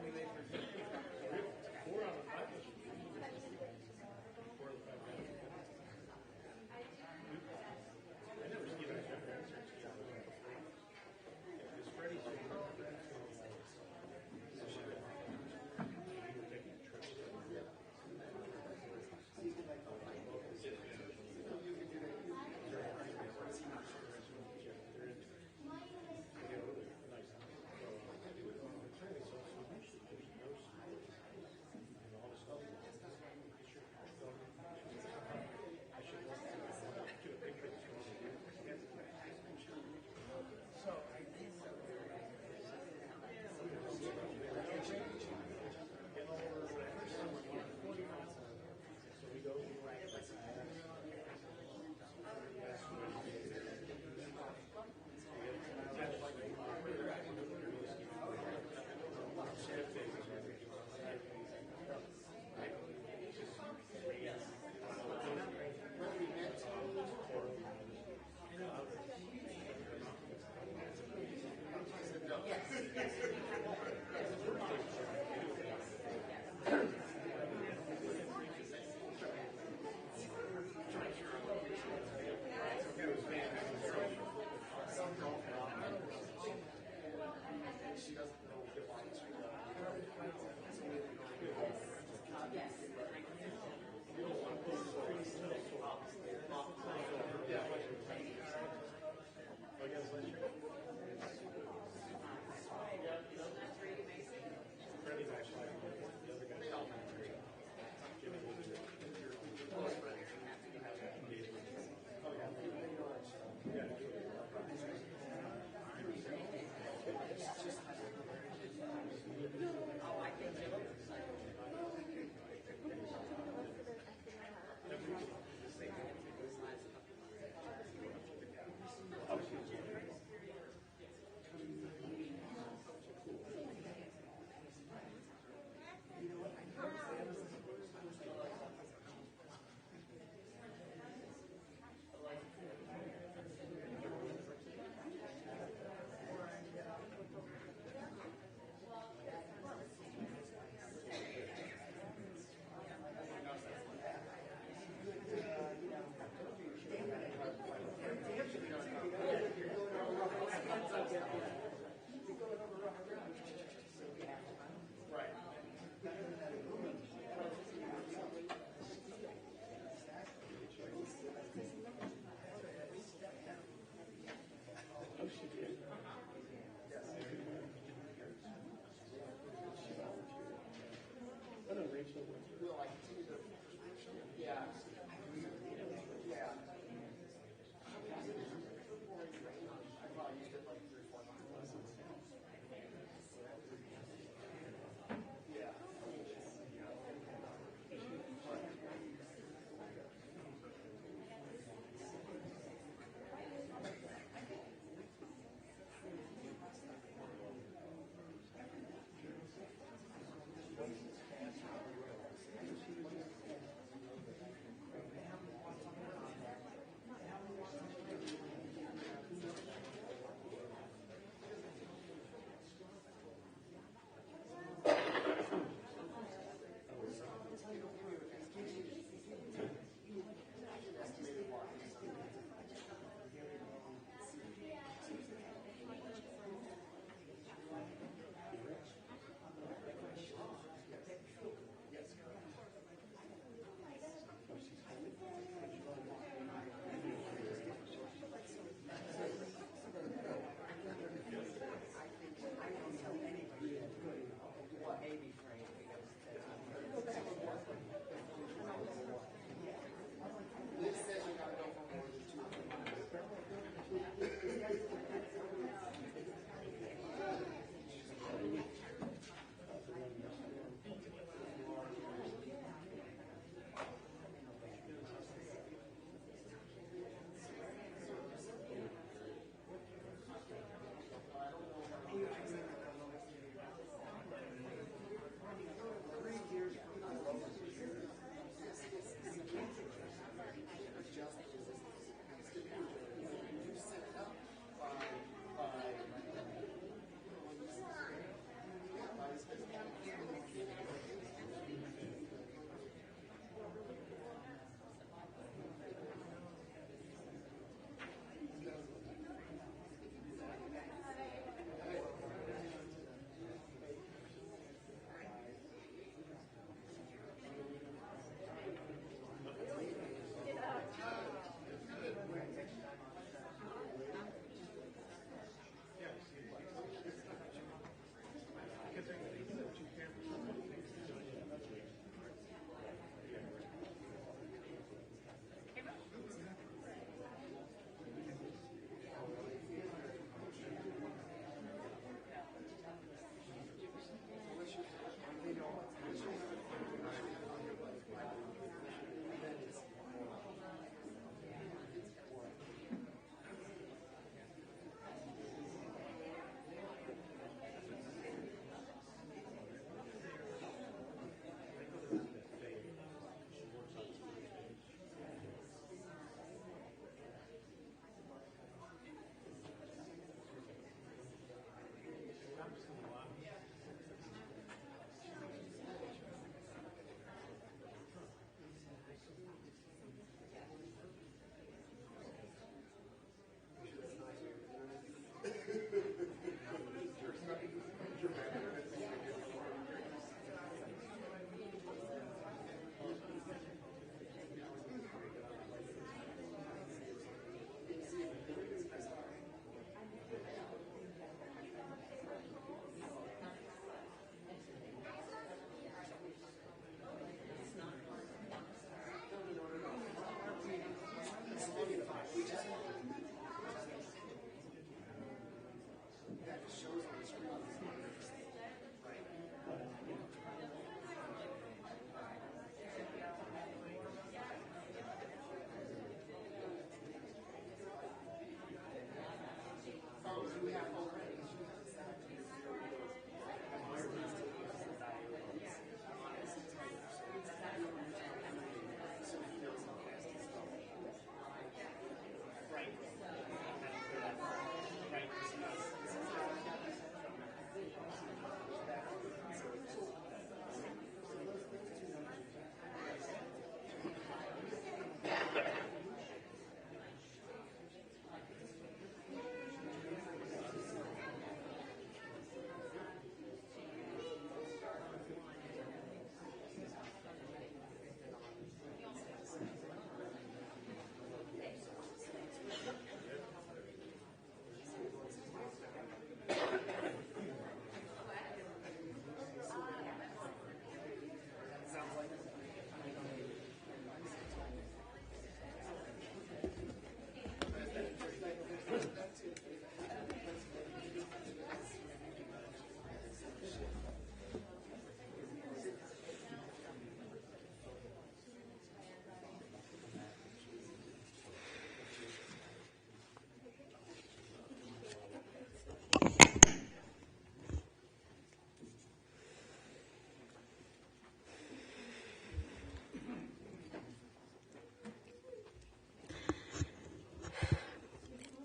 4 out of 5 was 4 out of 5. I never skied on that. Because Freddie's taking trips. Nice.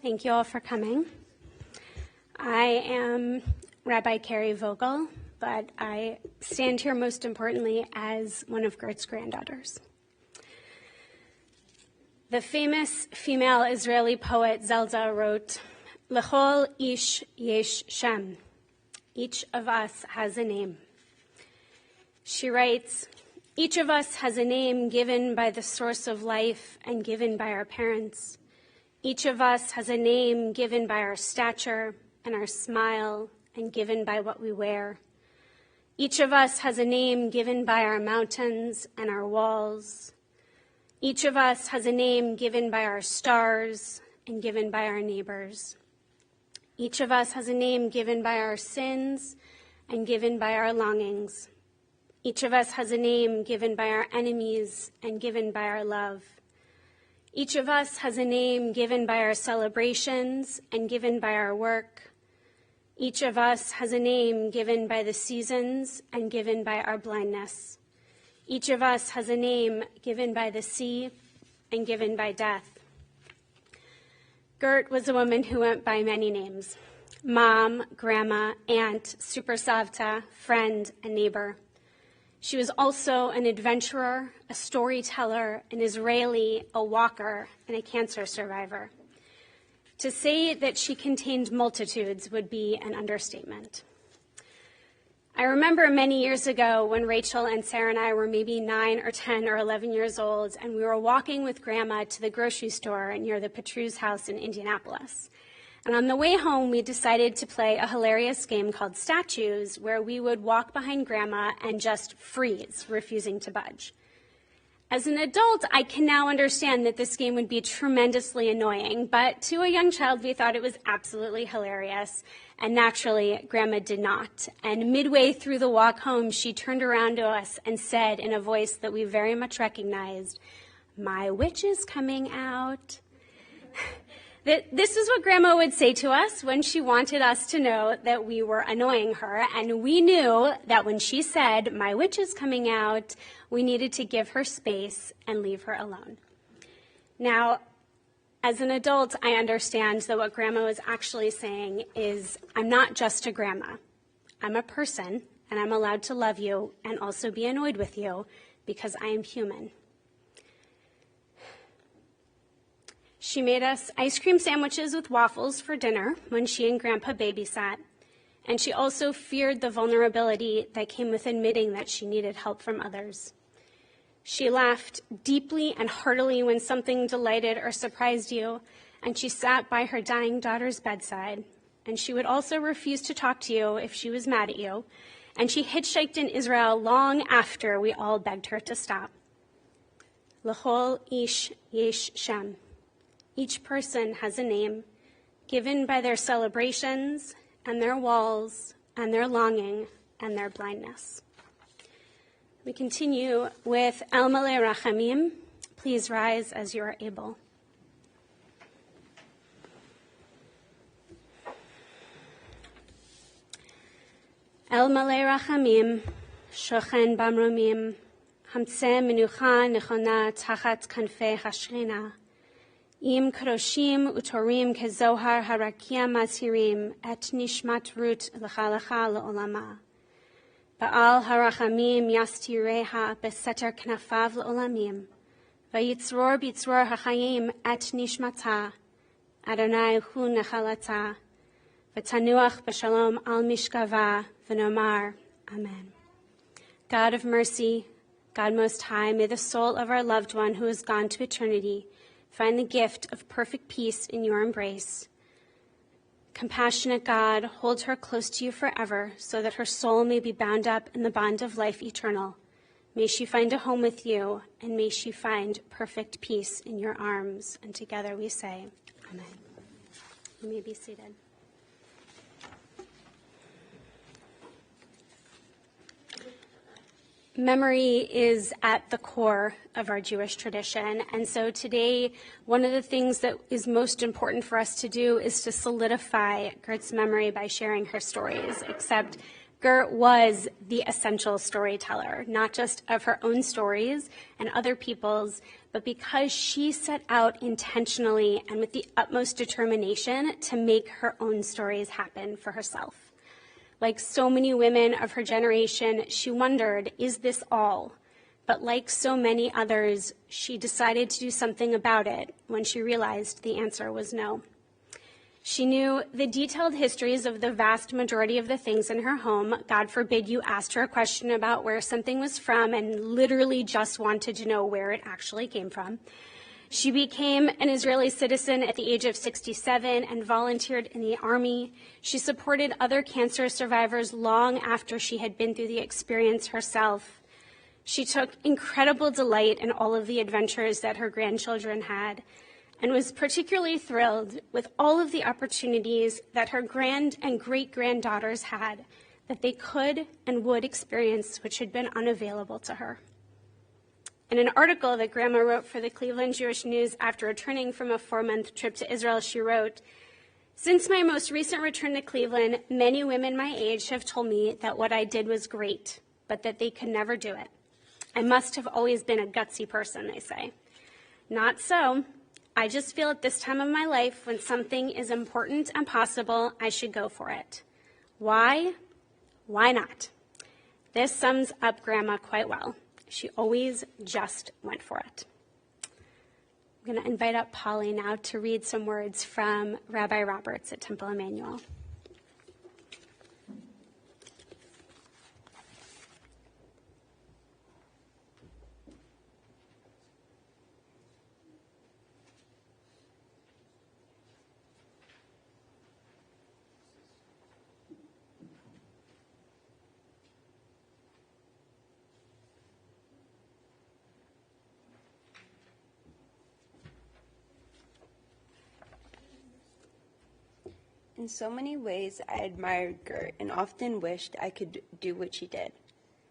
Thank you all for coming. I am Rabbi Carrie Vogel, but I stand here most importantly as one of Gert's granddaughters. The famous female Israeli poet Zelda wrote, "L'chol ish yesh shem." Each of us has a name. She writes, each of us has a name given by the source of life and given by our parents. Each of us has a name given by our stature and our smile and given by what we wear. Each of us has a name given by our mountains and our walls. Each of us has a name given by our stars and given by our neighbors. Each of us has a name given by our sins and given by our longings. Each of us has a name given by our enemies and given by our love. Each of us has a name given by our celebrations and given by our work. Each of us has a name given by the seasons and given by our blindness. Each of us has a name given by the sea and given by death. Gert was a woman who went by many names: mom, grandma, aunt, super savta, friend, and neighbor. She was also an adventurer, a storyteller, an Israeli, a walker, and a cancer survivor. To say that she contained multitudes would be an understatement. I remember many years ago when Rachel and Sarah and I were maybe 9 or 10 or 11 years old, and we were walking with Grandma to the grocery store near the Petrus house in Indianapolis. And on the way home, we decided to play a hilarious game called Statues, where we would walk behind Grandma and just freeze, refusing to budge. As an adult, I can now understand that this game would be tremendously annoying, but to a young child, we thought it was absolutely hilarious. And naturally, Grandma did not. And midway through the walk home, she turned around to us and said in a voice that we very much recognized, "My witch is coming out." This is what Grandma would say to us when she wanted us to know that we were annoying her, and we knew that when she said, "My witch is coming out," we needed to give her space and leave her alone. Now, as an adult, I understand that what Grandma was actually saying is, I'm not just a grandma. I'm a person, and I'm allowed to love you and also be annoyed with you because I am human. She made us ice cream sandwiches with waffles for dinner when she and Grandpa babysat, and she also feared the vulnerability that came with admitting that she needed help from others. She laughed deeply and heartily when something delighted or surprised you, and she sat by her dying daughter's bedside, and she would also refuse to talk to you if she was mad at you, and she hitchhiked in Israel long after we all begged her to stop. L'chol ish yesh shem. Each person has a name, given by their celebrations and their walls and their longing and their blindness. We continue with El Malei Rachamim. Please rise as you are able. El Malei Rachamim, Shochen Bamromim, Hamtzeh Menucha Nechona Tachat Kanfei Hashchina. Im Kadoshim Utorim Kezohar Harakia Mazhirim Et Nishmat Rut L'chalacha L'olama. Ba'al Harachamim Yastireha Beseter Knafav L'olamim. Vayitzror Bitzror HaChayim Et Nishmata. Adonai Hu Nechalata. V'tanuach B'shalom Al Mishkava V'nomar. Amen. God of mercy, God Most High, may the soul of our loved one who has gone to eternity find the gift of perfect peace in your embrace. Compassionate God, hold her close to you forever so that her soul may be bound up in the bond of life eternal. May she find a home with you, and may she find perfect peace in your arms. And together we say, Amen. You may be seated. Memory is at the core of our Jewish tradition, and so today, one of the things that is most important for us to do is to solidify Gert's memory by sharing her stories, except Gert was the essential storyteller, not just of her own stories and other people's, but because she set out intentionally and with the utmost determination to make her own stories happen for herself. Like so many women of her generation, she wondered, is this all? But like so many others, she decided to do something about it when she realized the answer was no. She knew the detailed histories of the vast majority of the things in her home. God forbid you asked her a question about where something was from and literally just wanted to know where it actually came from. She became an Israeli citizen at the age of 67 and volunteered in the army. She supported other cancer survivors long after she had been through the experience herself. She took incredible delight in all of the adventures that her grandchildren had, and was particularly thrilled with all of the opportunities that her grand and great-granddaughters had that they could and would experience, which had been unavailable to her. In an article that Grandma wrote for the Cleveland Jewish News after returning from a 4-month trip to Israel, she wrote, "Since my most recent return to Cleveland, many women my age have told me that what I did was great, but that they could never do it. I must have always been a gutsy person," they say. Not so. I just feel at this time of my life, when something is important and possible, I should go for it. Why? Why not? This sums up Grandma quite well. She always just went for it. I'm going to invite up Polly now to read some words from Rabbi Roberts at Temple Emmanuel. In so many ways, I admired Gert and often wished I could do what she did.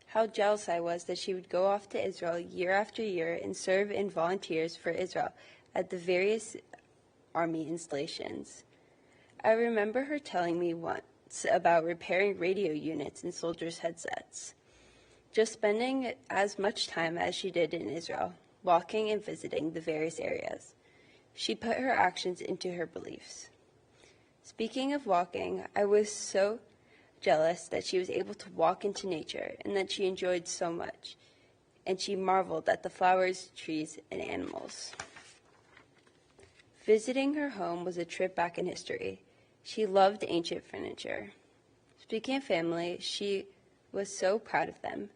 How jealous I was that she would go off to Israel year after year and serve in volunteers for Israel at the various army installations. I remember her telling me once about repairing radio units in soldiers' headsets. Just spending as much time as she did in Israel, walking and visiting the various areas. She put her actions into her beliefs. Speaking of walking, I was so jealous that she was able to walk into nature and that she enjoyed so much, and she marveled at the flowers, trees, and animals. Visiting her home was a trip back in history. She loved ancient furniture. Speaking of family, she was so proud of them,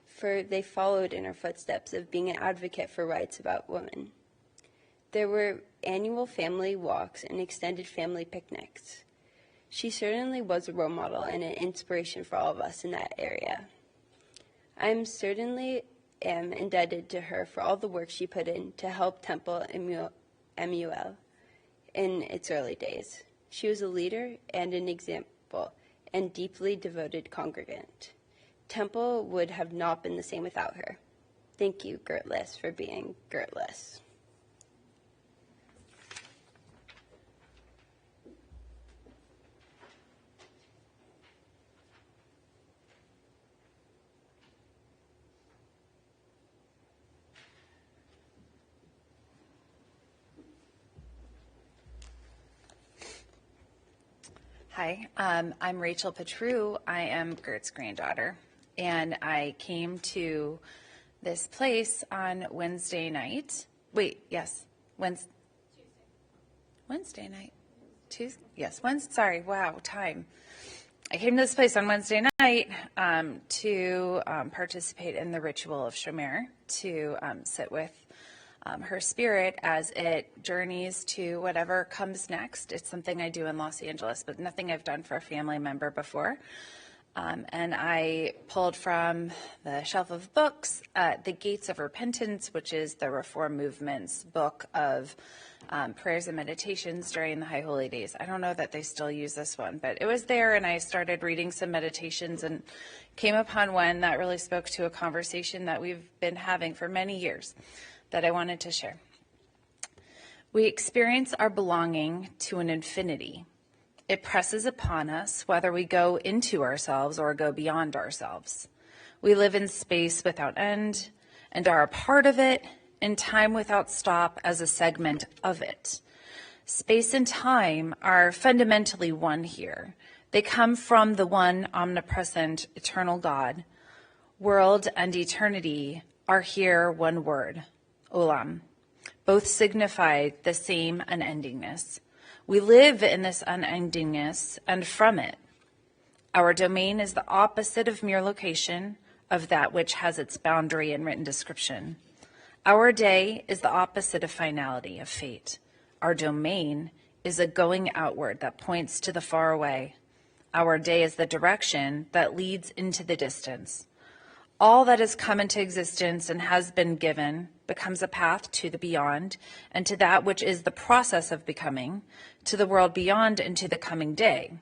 for they followed in her footsteps of being an advocate for rights about women. There were annual family walks and extended family picnics. She certainly was a role model and an inspiration for all of us in that area. I certainly am indebted to her for all the work she put in to help Temple Emmanuel in its early days. She was a leader and an example and deeply devoted congregant. Temple would have not been the same without her. Thank you, Gertrude Liss, for being Gertrude Liss. Hi, I'm Rachel Petru. I am Gert's granddaughter, and I came to this place on Wednesday night. Wednesday night. Tuesday? Yes, Wednesday. Sorry, wow, time. I came to this place on Wednesday night to participate in the ritual of Shomer, to sit with her spirit as it journeys to whatever comes next. It's something I do in Los Angeles, but nothing I've done for a family member before. And I pulled from the shelf of books, The Gates of Repentance, which is the Reform Movement's book of prayers and meditations during the High Holy Days. I don't know that they still use this one, but it was there, and I started reading some meditations and came upon one that really spoke to a conversation that we've been having for many years that I wanted to share. We experience our belonging to an infinity, It presses upon us whether we go into ourselves or go beyond ourselves. We live in space without end and are a part of it, and time without stop as a segment of it. Space and time are fundamentally one here. They come from the one omnipresent, eternal God. World and eternity are here one word, olam. Both signify the same unendingness. We live in this unendingness and from it. Our domain is the opposite of mere location, of that which has its boundary and written description. Our day is the opposite of finality, of fate. Our domain is a going outward that points to the far away. Our day is the direction that leads into the distance. All that has come into existence and has been given becomes a path to the beyond and to that which is the process of becoming, to the world beyond and to the coming day.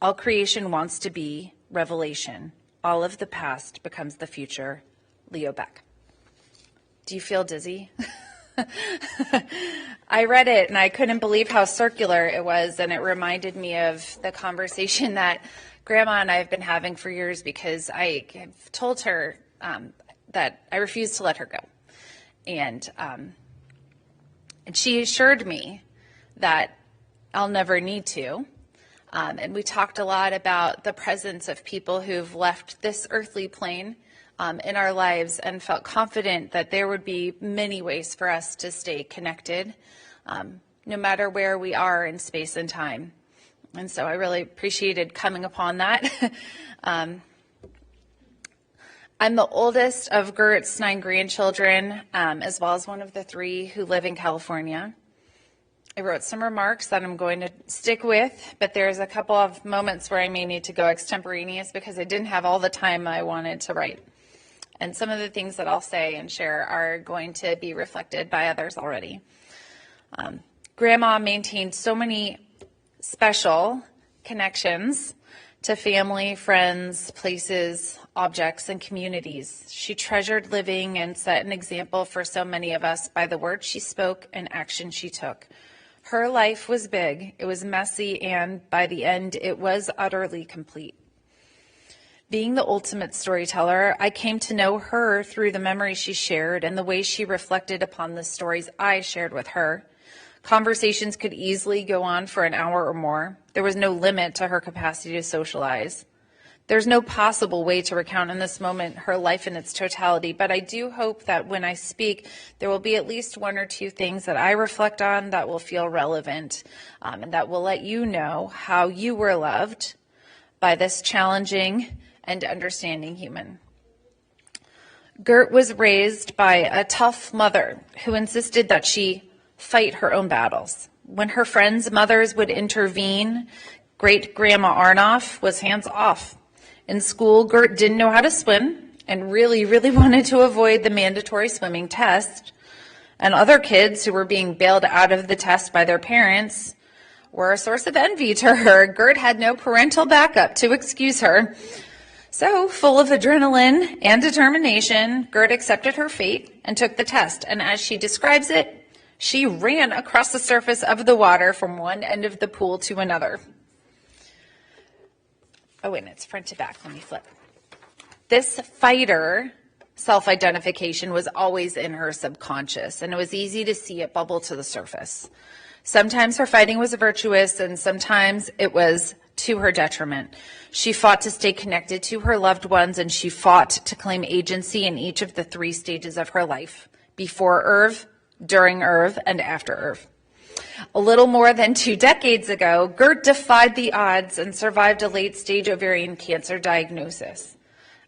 All creation wants to be revelation. All of the past becomes the future. Leo Beck. Do you feel dizzy? I read it and I couldn't believe how circular it was, and it reminded me of the conversation that Grandma and I have been having for years, because I have told her that I refuse to let her go. And she assured me that I'll never need to. And we talked a lot about the presence of people who've left this earthly plane in our lives, and felt confident that there would be many ways for us to stay connected, no matter where we are in space and time. And so I really appreciated coming upon that. I'm the oldest of Gert's 9 grandchildren, as well as one of the 3 who live in California. I wrote some remarks that I'm going to stick with, but there's a couple of moments where I may need to go extemporaneous because I didn't have all the time I wanted to write. And some of the things that I'll say and share are going to be reflected by others already. Grandma maintained so many special connections to family, friends, places, objects, and communities. She treasured living and set an example for so many of us by the words she spoke and action she took. Her life was big, it was messy, and by the end, it was utterly complete. Being the ultimate storyteller, I came to know her through the memories she shared and the way she reflected upon the stories I shared with her. Conversations could easily go on for an hour or more. There was no limit to her capacity to socialize. There's no possible way to recount in this moment her life in its totality, but I do hope that when I speak, there will be at least 1 or 2 things that I reflect on that will feel relevant, and that will let you know how you were loved by this challenging and understanding human. Gert was raised by a tough mother who insisted that she fight her own battles. When her friends' mothers would intervene, great-grandma Arnoff was hands off. In school, Gert didn't know how to swim and really wanted to avoid the mandatory swimming test. And other kids who were being bailed out of the test by their parents were a source of envy to her. Gert had no parental backup to excuse her. So, full of adrenaline and determination, Gert accepted her fate and took the test. And as she describes it, she ran across the surface of the water from one end of the pool to another. Oh, and it's front to back. Let me flip. This fighter self-identification was always in her subconscious, and it was easy to see it bubble to the surface. Sometimes her fighting was virtuous, and sometimes it was to her detriment. She fought to stay connected to her loved ones, and she fought to claim agency in each of the 3 stages of her life: before Irv, during Irv, and after Irv. A little more than 2 decades ago, Gert defied the odds and survived a late-stage ovarian cancer diagnosis.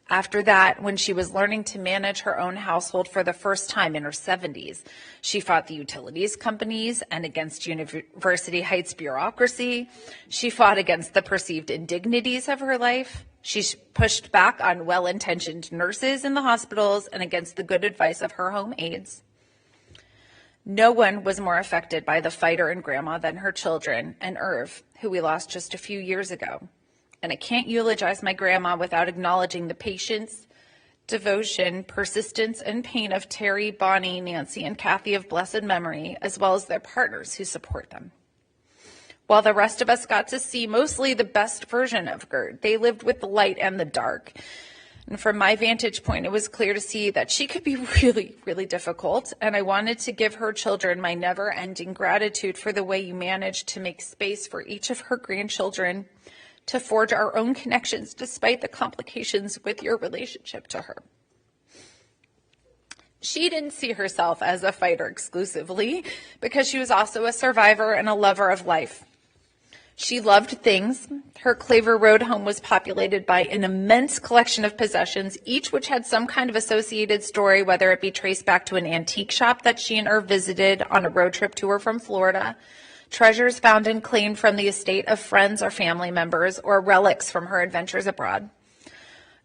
After that, when she was learning to manage her own household for the first time in her 70s, she fought the utilities companies and against University Heights bureaucracy. She fought against the perceived indignities of her life. She pushed back on well-intentioned nurses in the hospitals and against the good advice of her home aides. No one was more affected by the fighter and grandma than her children and Irv, who we lost just a few years ago. And I can't eulogize my grandma without acknowledging the patience, devotion, persistence, and pain of Terry, Bonnie, Nancy, and Kathy of blessed memory, as well as their partners who support them. while the rest of us got to see mostly the best version of Gert. They lived with the light and the dark. And from my vantage point, it was clear to see that she could be really, really difficult. And I wanted to give her children my never-ending gratitude for the way you managed to make space for each of her grandchildren to forge our own connections despite the complications with your relationship to her. She didn't see herself as a fighter exclusively because she was also a survivor and a lover of life. She loved things. Her Claver Road home was populated by an immense collection of possessions, each which had some kind of associated story, whether it be traced back to an antique shop that she and Irv visited on a road trip to her from Florida, treasures found and claimed from the estate of friends or family members, or relics from her adventures abroad.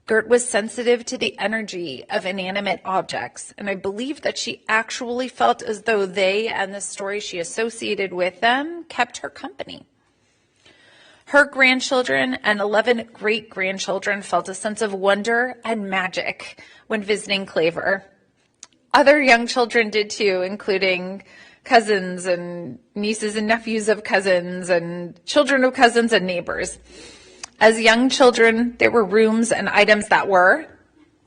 Gert was sensitive to the energy of inanimate objects, and I believe that she actually felt as though they and the story she associated with them kept her company. Her grandchildren and 11 great-grandchildren felt a sense of wonder and magic when visiting Claver. Other young children did too, including cousins and nieces and nephews of cousins and children of cousins and neighbors. As young children, there were rooms and items that were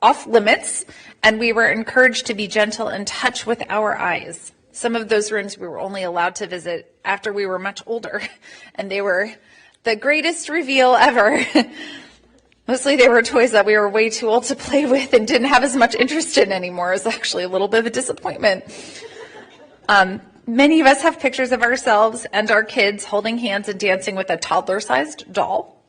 off limits, and we were encouraged to be gentle and touch with our eyes. Some of those rooms we were only allowed to visit after we were much older, and they were the greatest reveal ever. Mostly they were toys that we were way too old to play with and didn't have as much interest in anymore. It was actually a little bit of a disappointment. Many of us have pictures of ourselves and our kids holding hands and dancing with a toddler-sized doll.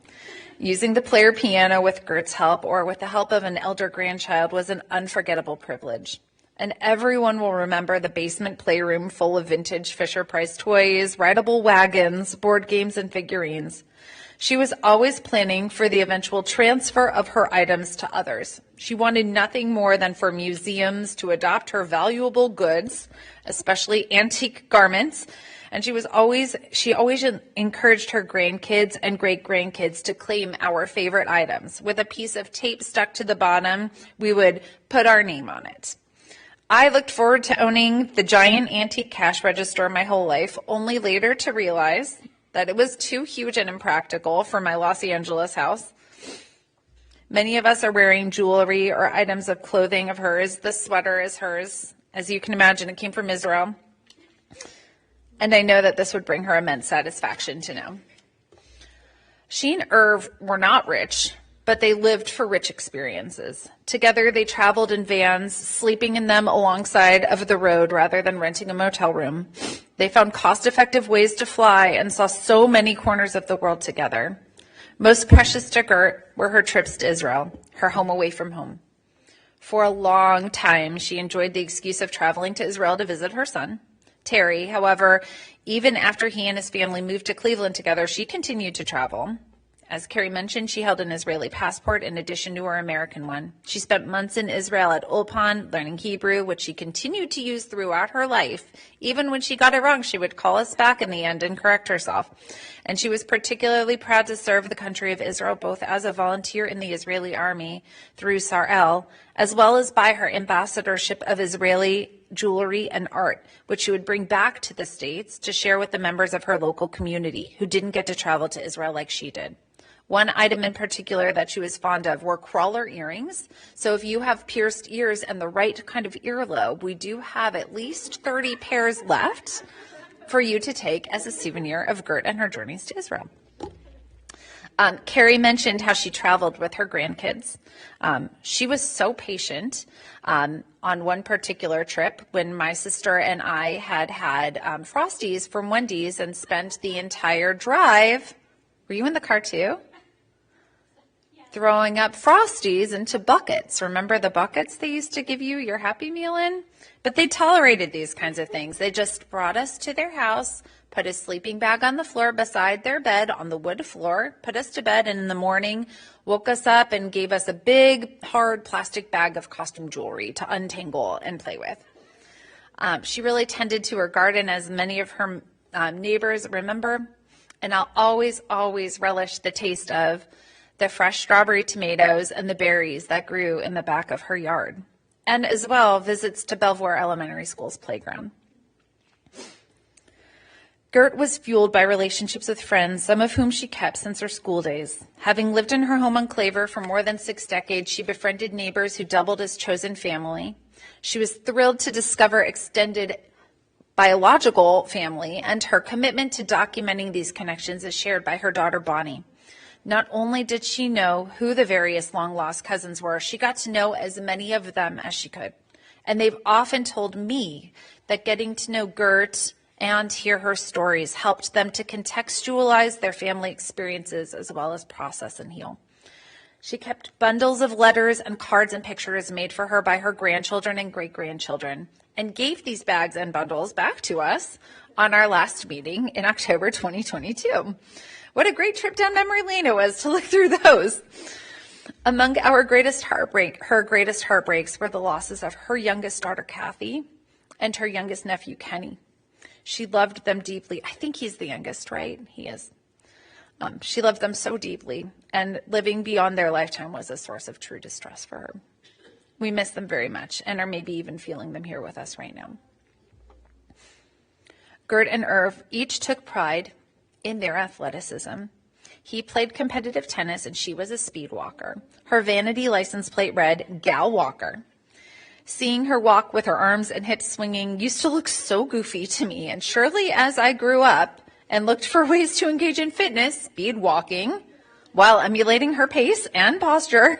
Using the player piano with Gert's help or with the help of an elder grandchild was an unforgettable privilege. And everyone will remember the basement playroom full of vintage Fisher-Price toys, rideable wagons, board games, and figurines. She was always planning for the eventual transfer of her items to others. She wanted nothing more than for museums to adopt her valuable goods, especially antique garments, and she always encouraged her grandkids and great-grandkids to claim our favorite items. With a piece of tape stuck to the bottom, we would put our name on it. I looked forward to owning the giant antique cash register my whole life, only later to realize that it was too huge and impractical for my Los Angeles house. Many of us are wearing jewelry or items of clothing of hers. The sweater is hers. As you can imagine, it came from Israel. And I know that this would bring her immense satisfaction to know. She and Irv were not rich, but they lived for rich experiences. Together, they traveled in vans, sleeping in them alongside of the road rather than renting a motel room. They found cost-effective ways to fly and saw so many corners of the world together. Most precious to Gert were her trips to Israel, her home away from home. For a long time, she enjoyed the excuse of traveling to Israel to visit her son, Terry. However, even after he and his family moved to Cleveland together, she continued to travel. As Carrie mentioned, she held an Israeli passport in addition to her American one. She spent months in Israel at Ulpan learning Hebrew, which she continued to use throughout her life. Even when she got it wrong, she would call us back in the end and correct herself. And she was particularly proud to serve the country of Israel, both as a volunteer in the Israeli army through Sarel, as well as by her ambassadorship of Israeli jewelry and art, which she would bring back to the States to share with the members of her local community who didn't get to travel to Israel like she did. One item in particular that she was fond of were crawler earrings. So if you have pierced ears and the right kind of earlobe, we do have at least 30 pairs left for you to take as a souvenir of Gert and her journeys to Israel. Carrie mentioned how she traveled with her grandkids. She was so patient on one particular trip when my sister and I had Frosties from Wendy's and spent the entire drive. Were you in the car too? Throwing up Frosties into buckets. Remember the buckets they used to give you your Happy Meal in? But they tolerated these kinds of things. They just brought us to their house, put a sleeping bag on the floor beside their bed on the wood floor, put us to bed, and in the morning woke us up and gave us a big, hard plastic bag of costume jewelry to untangle and play with. She really tended to her garden, as many of her neighbors remember, and I'll always, always relish the taste of the fresh strawberry tomatoes and the berries that grew in the back of her yard, and as well visits to Belvoir Elementary School's playground. Gert was fueled by relationships with friends, some of whom she kept since her school days. Having lived in her home on Claver for more than 6 decades, she befriended neighbors who doubled as chosen family. She was thrilled to discover extended biological family, and her commitment to documenting these connections is shared by her daughter Bonnie. Not only did she know who the various long-lost cousins were, she got to know as many of them as she could. And they've often told me that getting to know Gert and hear her stories helped them to contextualize their family experiences as well as process and heal. She kept bundles of letters and cards and pictures made for her by her grandchildren and great-grandchildren and gave these bags and bundles back to us on our last meeting in October 2022. What a great trip down memory lane it was to look through those. Among her greatest heartbreaks were the losses of her youngest daughter, Kathy, and her youngest nephew, Kenny. She loved them deeply. I think he's the youngest, right? He is. She loved them so deeply, and living beyond their lifetime was a source of true distress for her. We miss them very much and are maybe even feeling them here with us right now. Gert and Irv each took pride in their athleticism. He played competitive tennis and she was a speed walker. Her vanity license plate read, Gal Walker. Seeing her walk with her arms and hips swinging used to look so goofy to me, and surely as I grew up and looked for ways to engage in fitness, speed walking, while emulating her pace and posture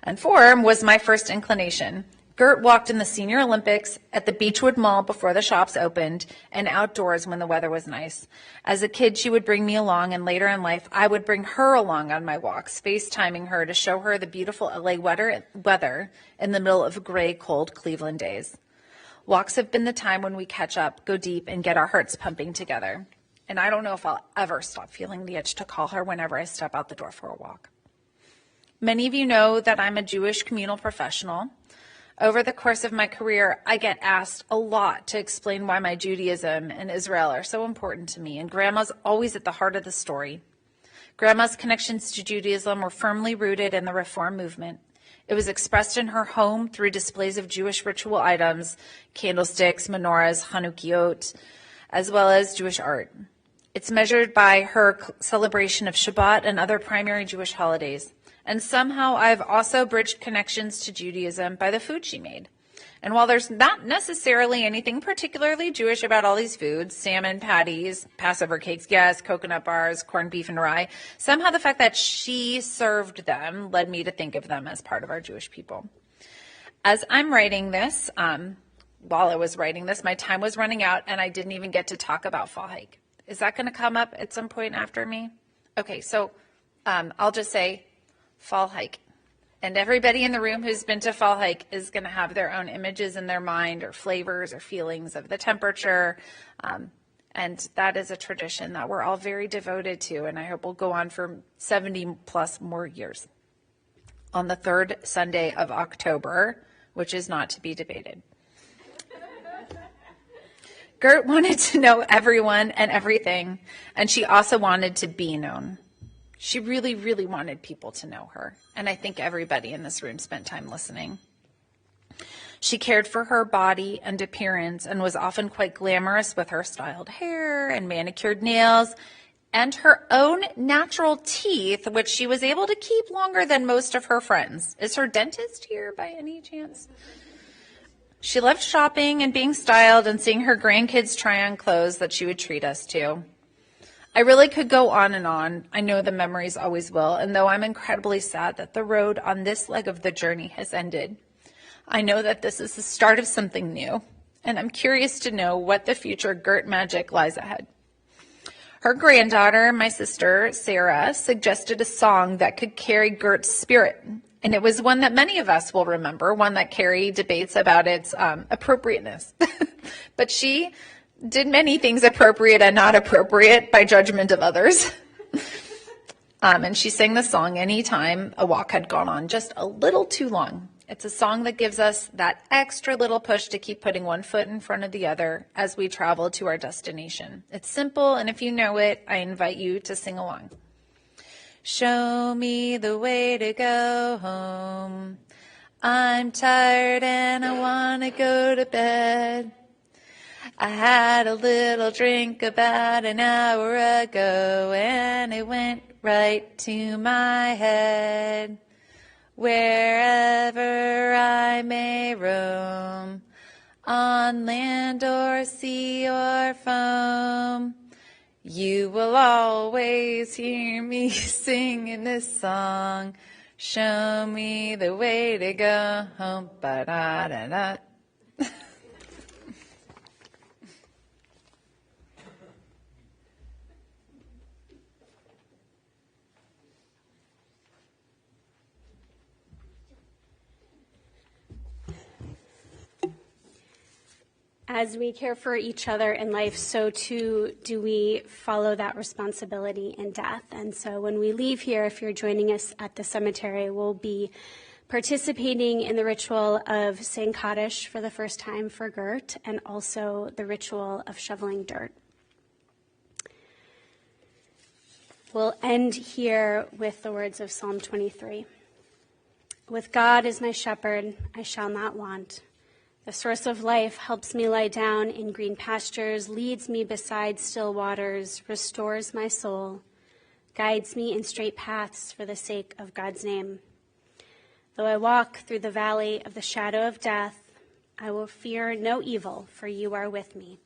and form was my first inclination. Gert walked in the Senior Olympics, at the Beechwood Mall before the shops opened, and outdoors when the weather was nice. As a kid, she would bring me along, and later in life, I would bring her along on my walks, FaceTiming her to show her the beautiful LA weather in the middle of gray, cold Cleveland days. Walks have been the time when we catch up, go deep, and get our hearts pumping together. And I don't know if I'll ever stop feeling the itch to call her whenever I step out the door for a walk. Many of you know that I'm a Jewish communal professional. Over the course of my career, I get asked a lot to explain why my Judaism and Israel are so important to me, and Grandma's always at the heart of the story. Grandma's connections to Judaism were firmly rooted in the Reform movement. It was expressed in her home through displays of Jewish ritual items, candlesticks, menorahs, Hanukkiot, as well as Jewish art. It's measured by her celebration of Shabbat and other primary Jewish holidays. And somehow I've also bridged connections to Judaism by the food she made. And while there's not necessarily anything particularly Jewish about all these foods, salmon patties, Passover cakes, yes, coconut bars, corned beef and rye, somehow the fact that she served them led me to think of them as part of our Jewish people. As I'm writing this, while I was writing this, my time was running out and I didn't even get to talk about Fall Hike. Is that going to come up at some point after me? Okay, so I'll just say, Fall Hike. And everybody in the room who's been to Fall Hike is going to have their own images in their mind or flavors or feelings of the temperature. And that is a tradition that we're all very devoted to, and I hope will go on for 70 plus more years. On the third Sunday of October, which is not to be debated. Gert wanted to know everyone and everything, and she also wanted to be known. She really, really wanted people to know her, and I think everybody in this room spent time listening. She cared for her body and appearance and was often quite glamorous with her styled hair and manicured nails and her own natural teeth, which she was able to keep longer than most of her friends. Is her dentist here by any chance? She loved shopping and being styled and seeing her grandkids try on clothes that she would treat us to. I really could go on and on. I know the memories always will, and though I'm incredibly sad that the road on this leg of the journey has ended, I know that this is the start of something new, and I'm curious to know what the future Gert magic lies ahead. Her granddaughter, my sister, Sarah, suggested a song that could carry Gert's spirit, and it was one that many of us will remember, one that carried debates about its appropriateness. But she did many things appropriate and not appropriate by judgment of others. And she sang the song anytime a walk had gone on just a little too long. It's a song that gives us that extra little push to keep putting one foot in front of the other as we travel to our destination. It's simple, and if you know it, I invite you to sing along. Show me the way to go home. I'm tired and I want to go to bed. I had a little drink about an hour ago, and it went right to my head. Wherever I may roam, on land or sea or foam, you will always hear me singing this song. Show me the way to go home. Ba-da-da-da. As we care for each other in life, so too do we follow that responsibility in death. And so when we leave here, if you're joining us at the cemetery, we'll be participating in the ritual of saying Kaddish for the first time for Gert, and also the ritual of shoveling dirt. We'll end here with the words of Psalm 23. With God as my shepherd, I shall not want. The source of life helps me lie down in green pastures, leads me beside still waters, restores my soul, guides me in straight paths for the sake of God's name. Though I walk through the valley of the shadow of death, I will fear no evil, for you are with me.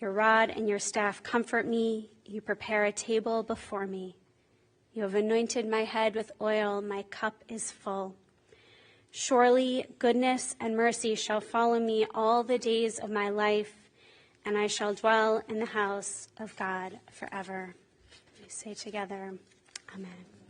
Your rod and your staff comfort me. You prepare a table before me. You have anointed my head with oil. My cup is full. Surely goodness and mercy shall follow me all the days of my life, and I shall dwell in the house of God forever. We say together, Amen.